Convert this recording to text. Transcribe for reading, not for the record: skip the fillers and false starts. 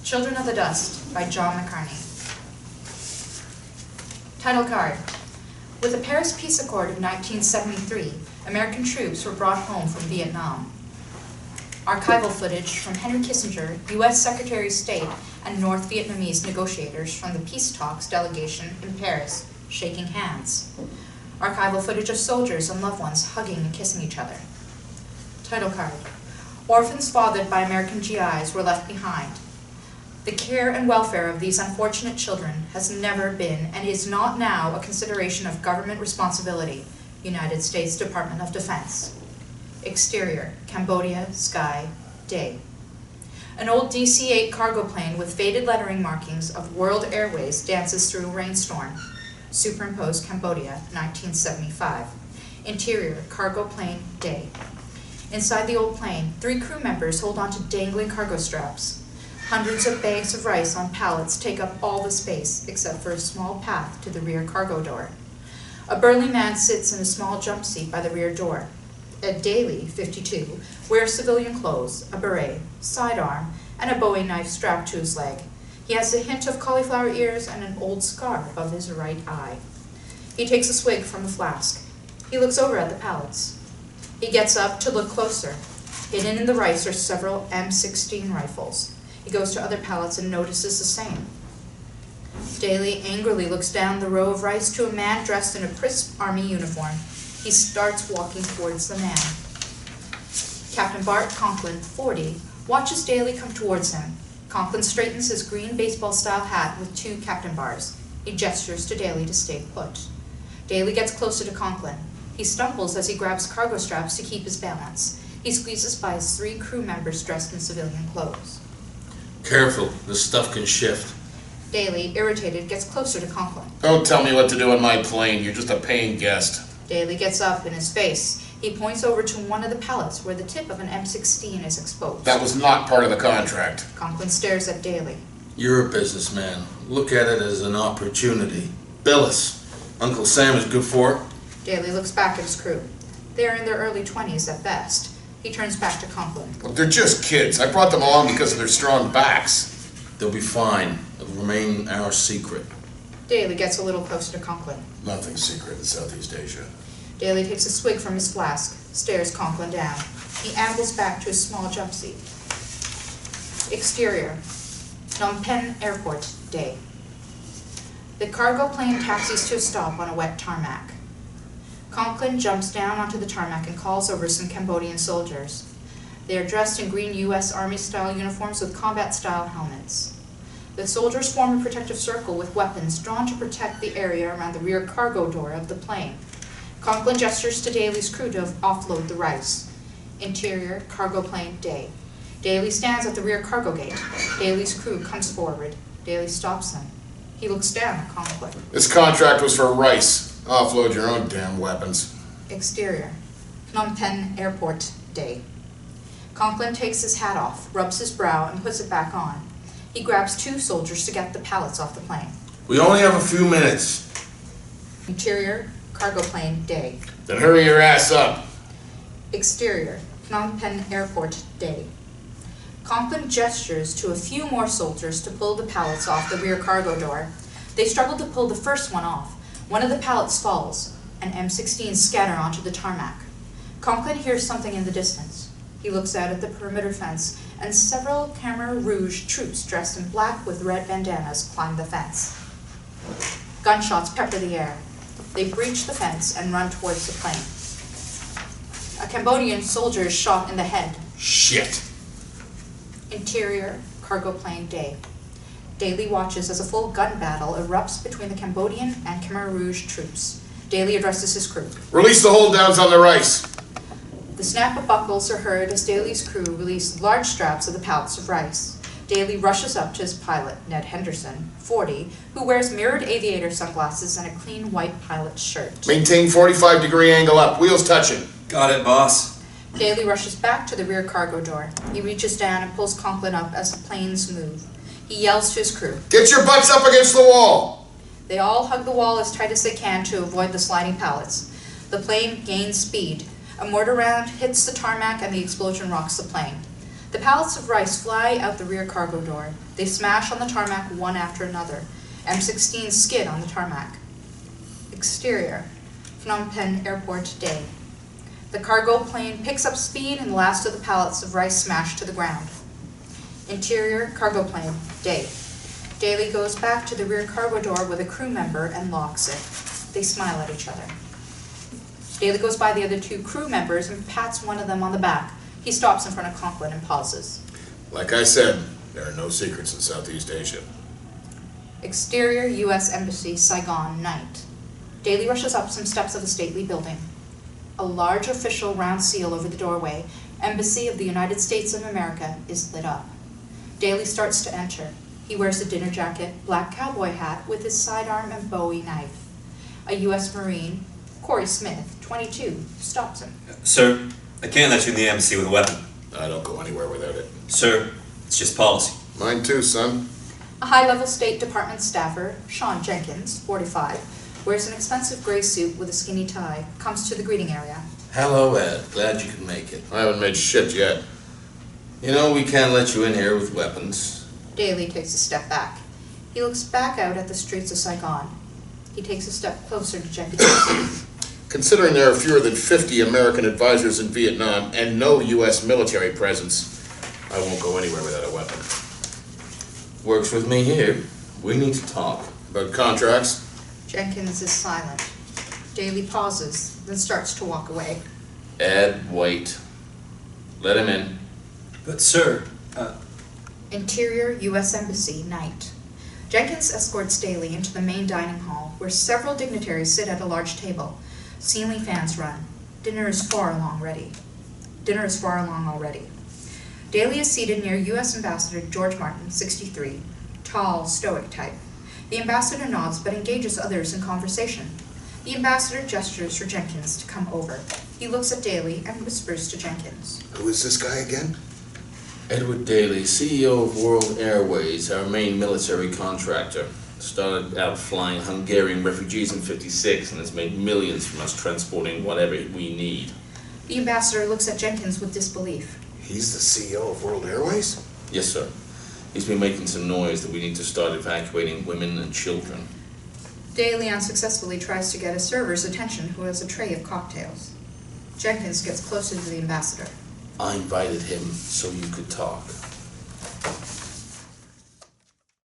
Children of the Dust by John McCarney. Title card. With the Paris Peace Accord of 1973, American troops were brought home from Vietnam. Archival footage from Henry Kissinger, U.S. Secretary of State, and North Vietnamese negotiators from the peace talks delegation in Paris, shaking hands. Archival footage of soldiers and loved ones hugging and kissing each other. Title card. Orphans fathered by American GIs were left behind. The care and welfare of these unfortunate children has never been and is not now a consideration of government responsibility. United States Department of Defense. Exterior, Cambodia, sky, day. An old DC-8 cargo plane with faded lettering markings of World Airways dances through a rainstorm. Superimposed Cambodia, 1975. Interior, cargo plane, day. Inside the old plane, 3 crew members hold on to dangling cargo straps. Hundreds of bags of rice on pallets take up all the space except for a small path to the rear cargo door. A burly man sits in a small jump seat by the rear door. Daly, 52, wears civilian clothes, a beret, sidearm, and a Bowie knife strapped to his leg. He has a hint of cauliflower ears and an old scar above his right eye. He takes a swig from the flask. He looks over at the pallets. He gets up to look closer. Hidden in the rice are several M16 rifles. He goes to other pallets and notices the same. Daly angrily looks down the row of rice to a man dressed in a crisp army uniform. He starts walking towards the man. Captain Bart Conklin, 40, watches Daly come towards him. Conklin straightens his green baseball-style hat with 2 captain bars. He gestures to Daly to stay put. Daly gets closer to Conklin. He stumbles as he grabs cargo straps to keep his balance. He squeezes by his 3 crew members dressed in civilian clothes. Careful, this stuff can shift. Daly, irritated, gets closer to Conklin. Don't tell me what to do on my plane. You're just a paying guest. Daly gets up in his face. He points over to one of the pallets where the tip of an M16 is exposed. That was not part of the contract. Conklin stares at Daly. You're a businessman. Look at it as an opportunity. Bill us. Uncle Sam is good for it. Daly looks back at his crew. They are in their early 20s at best. He turns back to Conklin. Look, they're just kids. I brought them along because of their strong backs. They'll be fine. It'll remain our secret. Daly gets a little closer to Conklin. Nothing secret in Southeast Asia. Daly takes a swig from his flask, stares Conklin down. He ambles back to his small jump seat. Exterior, Phnom Penh Airport, day. The cargo plane taxis to a stop on a wet tarmac. Conklin jumps down onto the tarmac and calls over some Cambodian soldiers. They are dressed in green U.S. Army-style uniforms with combat-style helmets. The soldiers form a protective circle with weapons drawn to protect the area around the rear cargo door of the plane. Conklin gestures to Daly's crew to offload the rice. Interior, cargo plane, day. Daly stands at the rear cargo gate. Daly's crew comes forward. Daly stops them. He looks down at Conklin. This contract was for rice. Offload your own damn weapons. Exterior, Phnom Penh Airport, day. Conklin takes his hat off, rubs his brow, and puts it back on. He grabs 2 soldiers to get the pallets off the plane. We only have a few minutes. Interior, cargo plane, day. Then hurry your ass up. Exterior, Phnom Penh Airport, day. Conklin gestures to a few more soldiers to pull the pallets off the rear cargo door. They struggle to pull the first one off. One of the pallets falls, and M16s scatter onto the tarmac. Conklin hears something in the distance. He looks out at the perimeter fence, and several Khmer Rouge troops dressed in black with red bandanas climb the fence. Gunshots pepper the air. They breach the fence and run towards the plane. A Cambodian soldier is shot in the head. Shit. Interior, cargo plane, day. Daly watches as a full gun battle erupts between the Cambodian and Khmer Rouge troops. Daly addresses his crew. Release the hold downs on the rice. The snap of buckles are heard as Daly's crew release large straps of the pallets of rice. Daly rushes up to his pilot, Ned Henderson, 40, who wears mirrored aviator sunglasses and a clean white pilot shirt. Maintain 45-degree angle up. Wheels touching. Got it, boss. Daly rushes back to the rear cargo door. He reaches down and pulls Conklin up as the planes move. He yells to his crew. Get your butts up against the wall. They all hug the wall as tight as they can to avoid the sliding pallets. The plane gains speed. A mortar round hits the tarmac and the explosion rocks the plane. The pallets of rice fly out the rear cargo door. They smash on the tarmac one after another. M16s skid on the tarmac. Exterior, Phnom Penh Airport, day. The cargo plane picks up speed and the last of the pallets of rice smash to the ground. Interior, cargo plane, day. Daly goes back to the rear cargo door with a crew member and locks it. They smile at each other. Daly goes by the other two crew members and pats one of them on the back. He stops in front of Conklin and pauses. Like I said, there are no secrets in Southeast Asia. Exterior, U.S. Embassy, Saigon, night. Daly rushes up some steps of a stately building. A large official round seal over the doorway, Embassy of the United States of America, is lit up. Daly starts to enter. He wears a dinner jacket, black cowboy hat with his sidearm and Bowie knife. A U.S. Marine, Corrie Smith, 22, stops him. Sir, I can't let you in the embassy with a weapon. I don't go anywhere without it. Sir, it's just policy. Mine too, son. A high-level State Department staffer, Shawn Jenkins, 45, wears an expensive gray suit with a skinny tie, comes to the greeting area. Hello, Ed. Glad you could make it. I haven't made shit yet. You know, we can't let you in here with weapons. Daly takes a step back. He looks back out at the streets of Saigon. He takes a step closer to Jenkins. Considering there are fewer than 50 American advisors in Vietnam and no U.S. military presence, I won't go anywhere without a weapon. Works with me here. We need to talk. About contracts? Jenkins is silent. Daly pauses, then starts to walk away. Ed, wait. Let him in. But sir, Interior, U.S. Embassy, night. Jenkins escorts Daly into the main dining hall, where several dignitaries sit at a large table. Ceiling fans run. Dinner is far along already. Daly is seated near U.S. Ambassador George Martin, 63, tall, stoic type. The ambassador nods but engages others in conversation. The ambassador gestures for Jenkins to come over. He looks at Daly and whispers to Jenkins. Who is this guy again? Edward Daly, CEO of World Airways, our main military contractor. Started out flying Hungarian refugees in '56 and has made millions from us transporting whatever we need. The ambassador looks at Jenkins with disbelief. He's the CEO of World Airways? Yes, sir. He's been making some noise that we need to start evacuating women and children. Daly unsuccessfully tries to get a server's attention who has a tray of cocktails. Jenkins gets closer to the ambassador. I invited him so you could talk.